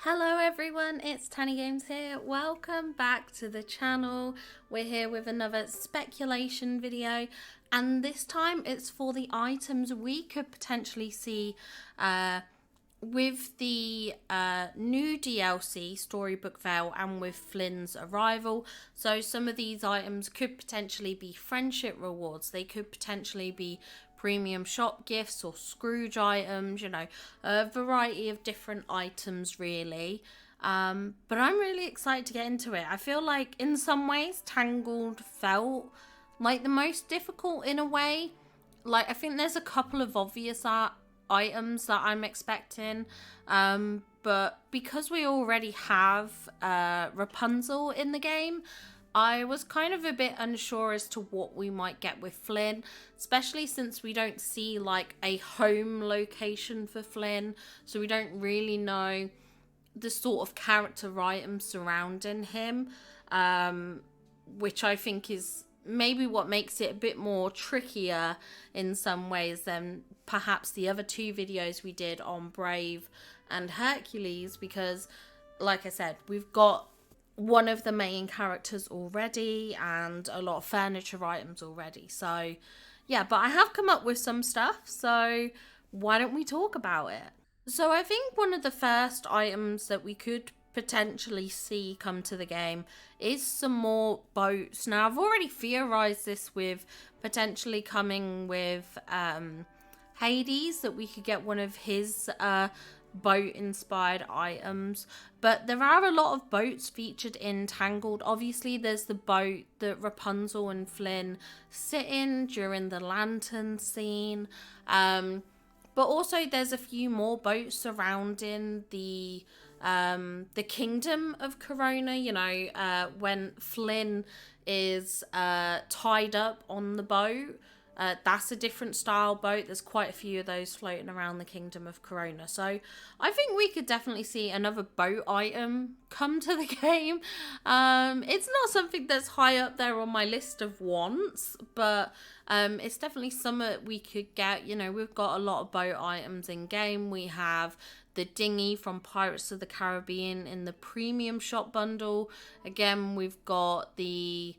Hello everyone, it's Tanny Games here. Welcome back to the channel. We're here with another speculation video, and this time it's for the items we could potentially see with the new DLC, Storybook Vale, and with Flynn's arrival. So some of these items could potentially be friendship rewards. They could potentially be premium shop gifts or Scrooge items, you know, a variety of different items really. But I'm really excited to get into it. I feel like in some ways Tangled felt like the most difficult in a way. Like, I think there's a couple of obvious items that I'm expecting, but because we already have Rapunzel in the game, I was kind of a bit unsure as to what we might get with Flynn, especially since we don't see like a home location for Flynn, so we don't really know the sort of character items surrounding him, which I think is maybe what makes it a bit more trickier in some ways than perhaps the other two videos we did on Brave and Hercules, because like I said, we've got one of the main characters already and a lot of furniture items already. So yeah, but I have come up with some stuff, so why don't we talk about it? So I think one of the first items that we could potentially see come to the game is some more boats. Now, I've already theorized this with potentially coming with Hades, that we could get one of his boat inspired items, but there are a lot of boats featured in Tangled. Obviously there's the boat that Rapunzel and Flynn sit in during the lantern scene, but also there's a few more boats surrounding the kingdom of Corona, you know, when Flynn is tied up on the boat. That's a different style boat. There's quite a few of those floating around the kingdom of Corona. So I think we could definitely see another boat item come to the game. It's not something that's high up there on my list of wants, but it's definitely something we could get. You know, we've got a lot of boat items in game. We have the dinghy from Pirates of the Caribbean in the premium shop bundle. Again, we've got the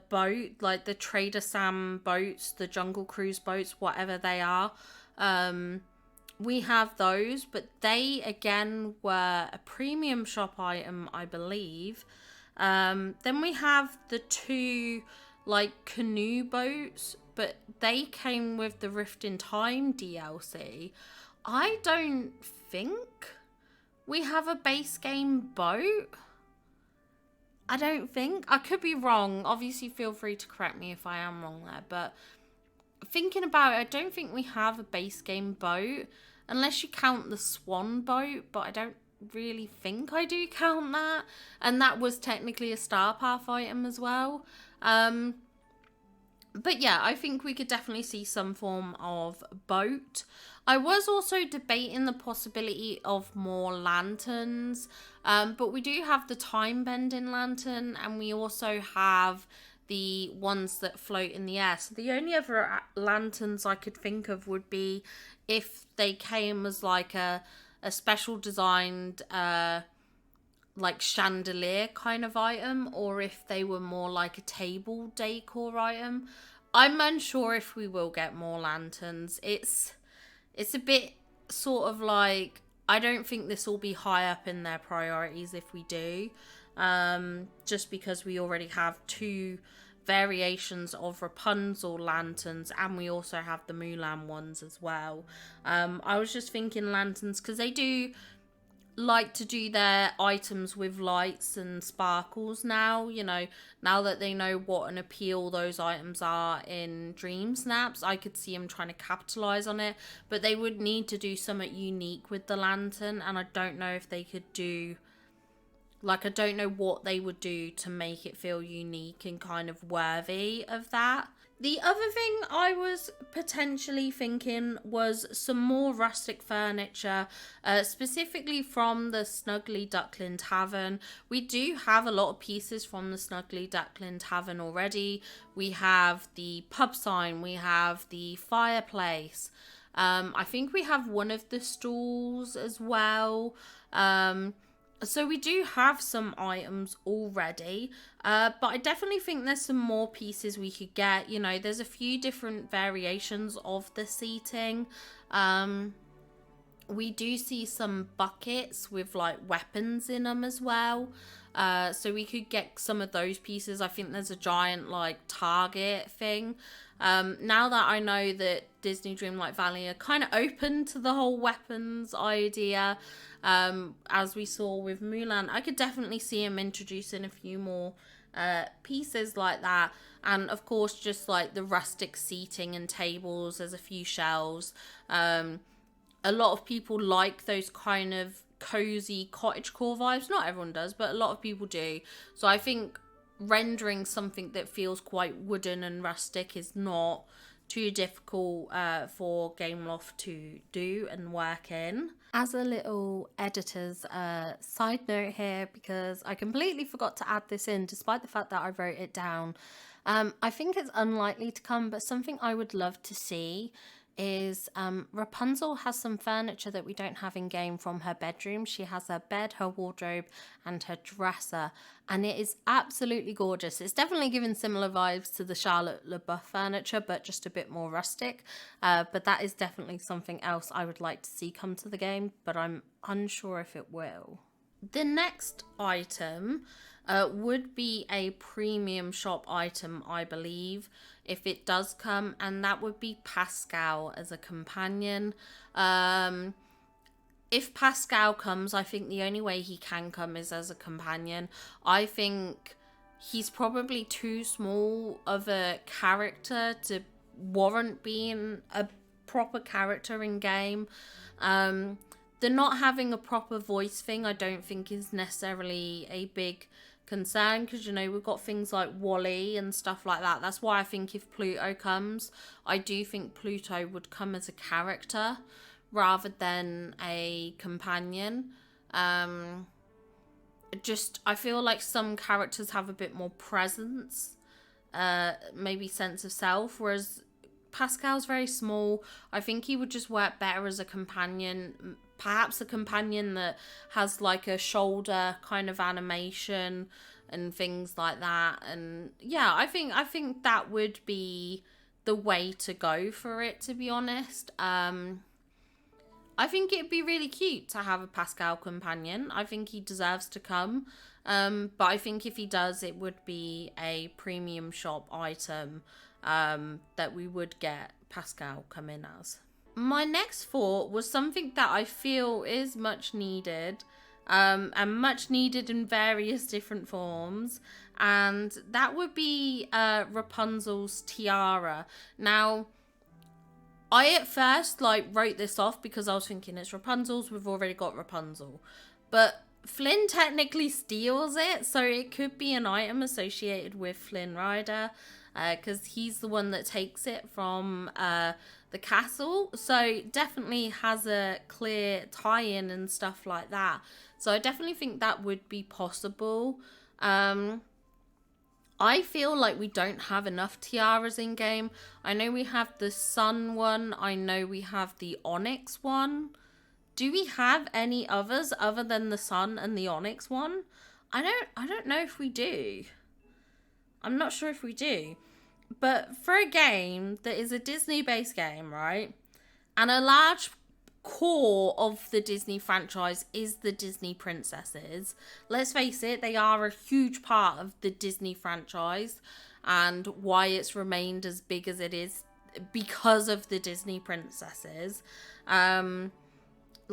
boat, like the Trader Sam boats, the Jungle Cruise boats, whatever they are. We have those, but they again were a premium shop item, I believe. Then we have the two like canoe boats, but they came with the Rift in Time DLC. I don't think we have a base game boat. I don't think. I could be wrong. Obviously, feel free to correct me if I am wrong there. But thinking about it, I don't think we have a base game boat. Unless you count the Swan boat. But I don't really think I do count that. And that was technically a Star Path item as well. But yeah, I think we could definitely see some form of boat. I was also debating the possibility of more lanterns, but we do have the time bending lantern, and we also have the ones that float in the air. So the only other lanterns I could think of would be if they came as like a special designed like chandelier kind of item, or if they were more like a table decor item. I'm unsure if we will get more lanterns. It's a bit sort of like, I don't think this will be high up in their priorities if we do, just because we already have two variations of Rapunzel lanterns, and we also have the Mulan ones as well. I was just thinking lanterns because they do like to do their items with lights and sparkles now, you know, now that they know what an appeal those items are in Dream Snaps. I could see them trying to capitalize on it, but they would need to do something unique with the lantern, and I don't know if they could do, like, I don't know what they would do to make it feel unique and kind of worthy of that. The other thing I was potentially thinking was some more rustic furniture, specifically from the Snuggly Duckling Tavern. We do have a lot of pieces from the Snuggly Duckling Tavern already. We have the pub sign, we have the fireplace, I think we have one of the stalls as well. So we do have some items already, but I definitely think there's some more pieces we could get. You know, there's a few different variations of the seating. We do see some buckets with like weapons in them as well. So we could get some of those pieces. I think there's a giant like target thing. Now that I know that Disney Dreamlight Valley are kind of open to the whole weapons idea, as we saw with Mulan, I could definitely see him introducing a few more pieces like that. And of course, just like the rustic seating and tables, there's a few shelves. A lot of people like those kind of cozy cottagecore vibes. Not everyone does, but a lot of people do. So I think rendering something that feels quite wooden and rustic is not too difficult for Gameloft to do and work in. As a little editor's side note here, because I completely forgot to add this in despite the fact that I wrote it down. I think it's unlikely to come, but something I would love to see is Rapunzel has some furniture that we don't have in game from her bedroom. She has her bed, her wardrobe, and her dresser, and it is absolutely gorgeous. It's definitely giving similar vibes to the Charlotte LaBeouf furniture, but just a bit more rustic. But that is definitely something else I would like to see come to the game, but I'm unsure if it will. The next item would be a premium shop item, I believe, if it does come, and that would be Pascal as a companion. If Pascal comes, I think the only way he can come is as a companion. I think he's probably too small of a character to warrant being a proper character in game. The not having a proper voice thing, I don't think is necessarily a big concern, because, you know, we've got things like Wally and stuff like that. That's why I think if Pluto comes, I do think Pluto would come as a character rather than a companion. Just, I feel like some characters have a bit more presence, maybe sense of self, whereas Pascal's very small. I think he would just work better as a companion. Perhaps a companion that has like a shoulder kind of animation and things like that. And yeah, I think that would be the way to go for it, to be honest. I think it'd be really cute to have a Pascal companion. I think he deserves to come. But I think if he does, it would be a premium shop item that we would get Pascal come in as. My next thought was something that I feel is much needed, and much needed in various different forms, and that would be Rapunzel's tiara. Now, I at first wrote this off because I was thinking it's Rapunzel's, we've already got Rapunzel, but Flynn technically steals it, so it could be an item associated with Flynn Rider, because he's the one that takes it from the castle, so definitely has a clear tie-in and stuff like that. So I definitely think that would be possible. I feel like we don't have enough tiaras in game. I know we have the sun one. I know we have the onyx one. Do we have any others other than the sun and the onyx one? I don't know if we do. I'm not sure if we do. But for a game that is a Disney-based game, right? And a large core of the Disney franchise is the Disney princesses. Let's face it, they are a huge part of the Disney franchise and why it's remained as big as it is because of the Disney princesses.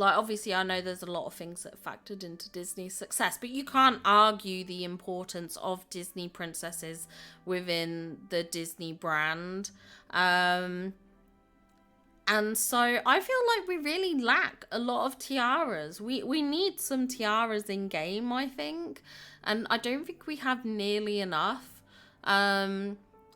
Obviously, I know there's a lot of things that factored into Disney's success, but you can't argue the importance of Disney princesses within the Disney brand. And so I feel like we really lack a lot of tiaras. We need some tiaras in game, I think. And I don't think we have nearly enough.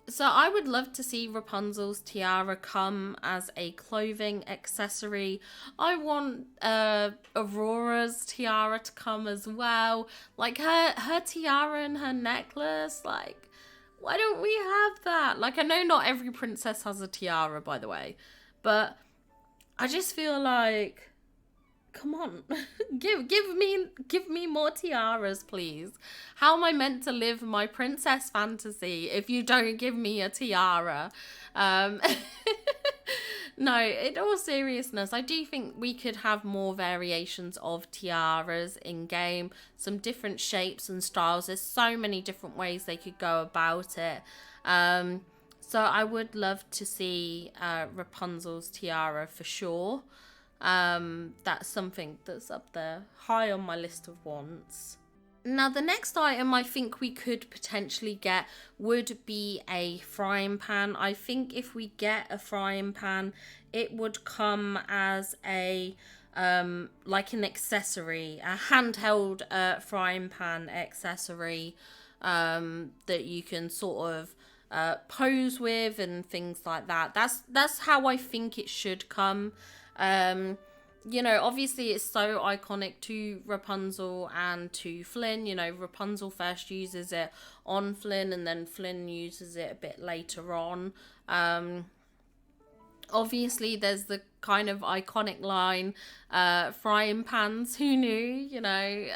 So I would love to see Rapunzel's tiara come as a clothing accessory. I want Aurora's tiara to come as well. Like her tiara and her necklace. Like, why don't we have that? Like, I know not every princess has a tiara, by the way. But I just feel like, come on, give me more tiaras, please. How am I meant to live my princess fantasy if you don't give me a tiara? Um, no, in all seriousness, I do think we could have more variations of tiaras in game, some different shapes and styles. There's so many different ways they could go about it. So I would love to see Rapunzel's tiara for sure. That's something that's up there, high on my list of wants. Now, the next item I think we could potentially get would be a frying pan. I think if we get a frying pan, it would come as a like an accessory, a handheld frying pan accessory that you can sort of pose with and things like that. That's how I think it should come. You know, obviously it's so iconic to Rapunzel and to Flynn. You know, Rapunzel first uses it on Flynn and then Flynn uses it a bit later on. Obviously there's the kind of iconic line, frying pans, who knew? You know,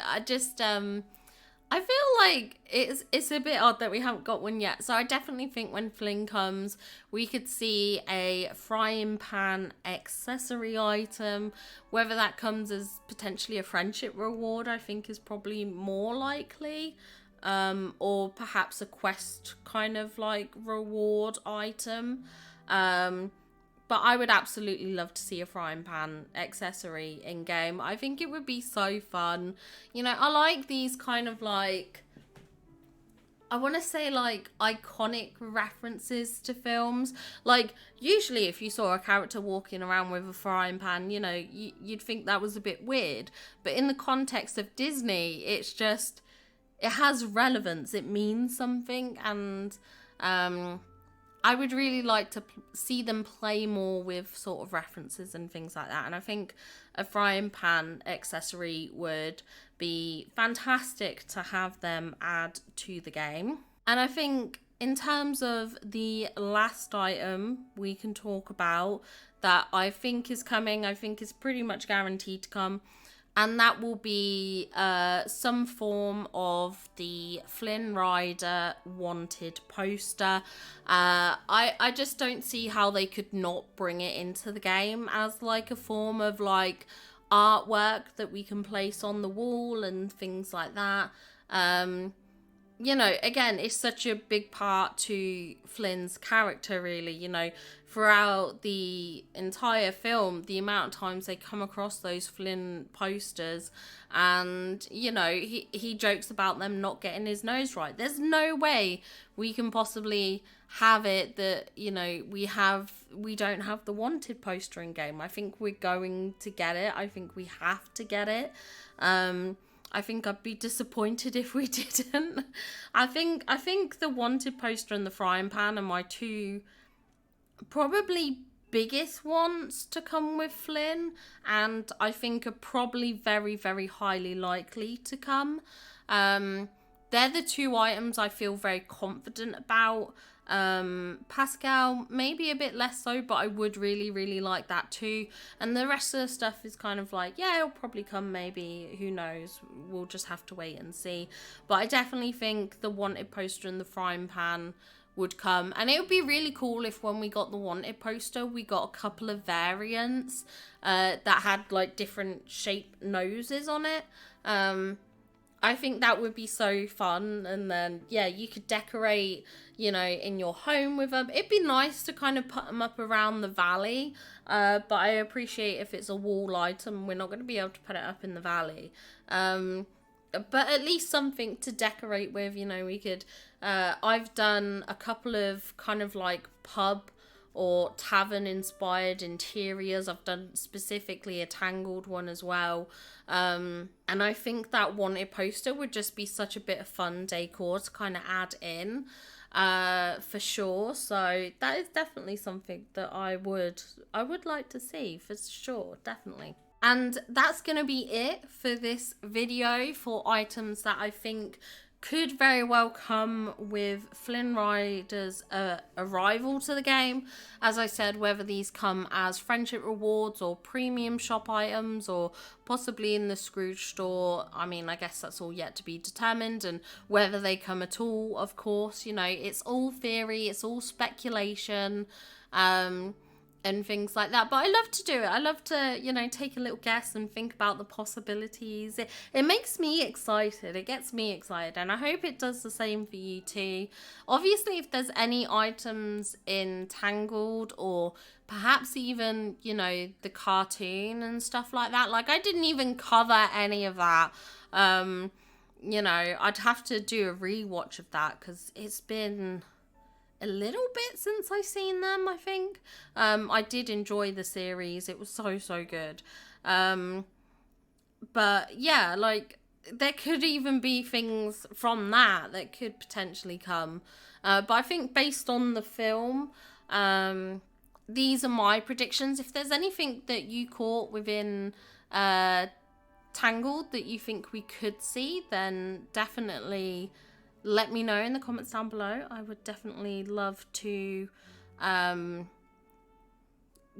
I feel like it's a bit odd that we haven't got one yet. So I definitely think when Flynn comes, we could see a frying pan accessory item. Whether that comes as potentially a friendship reward, I think is probably more likely. Or perhaps a quest kind of like reward item. But I would absolutely love to see a frying pan accessory in game. I think it would be so fun. You know, I like these kind of like, I want to say like iconic references to films. Like usually if you saw a character walking around with a frying pan, you know, you'd think that was a bit weird. But in the context of Disney, it's just, it has relevance. It means something. And I would really like to see them play more with sort of references and things like that. And I think a frying pan accessory would be fantastic to have them add to the game. And I think in terms of the last item we can talk about that I think is coming, I think is pretty much guaranteed to come, and that will be some form of the Flynn Rider wanted poster. I just don't see how they could not bring it into the game as like a form of like artwork that we can place on the wall and things like that. You know, again, it's such a big part to Flynn's character, really. You know, throughout the entire film, the amount of times they come across those Flynn posters, and, you know, he jokes about them not getting his nose right. There's no way we can possibly have it that, you know, we don't have the wanted poster in game. I think we're going to get it. I think we have to get it. I think I'd be disappointed if we didn't. I think the wanted poster and the frying pan are my two probably biggest wants to come with Flynn, and I think are probably very, very highly likely to come. They're the two items I feel very confident about. Pascal, maybe a bit less so, but I would really, really like that too. And the rest of the stuff is kind of like, yeah, it'll probably come, maybe, who knows, we'll just have to wait and see. But I definitely think the wanted poster and the frying pan would come, and it would be really cool if when we got the wanted poster we got a couple of variants that had like different shaped noses on it. I think that would be so fun. And then, yeah, you could decorate, you know, in your home with them. It'd be nice to kind of put them up around the valley. But I appreciate if it's a wall item, we're not going to be able to put it up in the valley. But at least something to decorate with, you know, we could... I've done a couple of kind of like pub or tavern inspired interiors. I've done specifically a Tangled one as well. And I think that wanted poster would just be such a bit of fun decor to kind of add in, for sure. So that is definitely something that I would like to see for sure, definitely. And that's going to be it for this video for items that I think could very well come with Flynn Rider's arrival to the game. As I said, whether these come as friendship rewards or premium shop items or possibly in the Scrooge store, I mean, I guess that's all yet to be determined, and whether they come at all, of course, you know, it's all theory, it's all speculation. And things like that, but I love to do it. I love to, you know, take a little guess and think about the possibilities. It makes me excited. It gets me excited, and I hope it does the same for you too. Obviously, if there's any items in Tangled, or perhaps even, you know, the cartoon and stuff like that, like I didn't even cover any of that. You know, I'd have to do a rewatch of that because it's been a little bit since I've seen them, I think. I did enjoy the series. It was so good. But yeah, like there could even be things from that could potentially come. But I think based on the film, these are my predictions. If there's anything that you caught within Tangled that you think we could see, then definitely let me know in the comments down below. I would definitely love to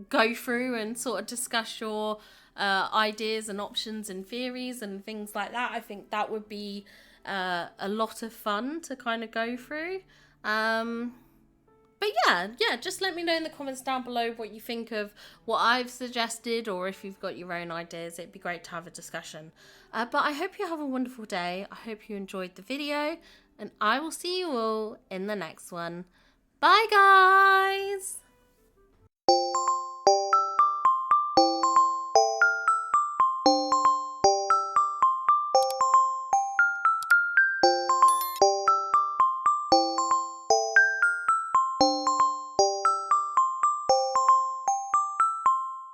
go through and sort of discuss your ideas and options and theories and things like that. I think that would be a lot of fun to kind of go through. But yeah, just let me know in the comments down below what you think of what I've suggested, or if you've got your own ideas. It'd be great to have a discussion. But I hope you have a wonderful day. I hope you enjoyed the video, and I will see you all in the next one. Bye, guys!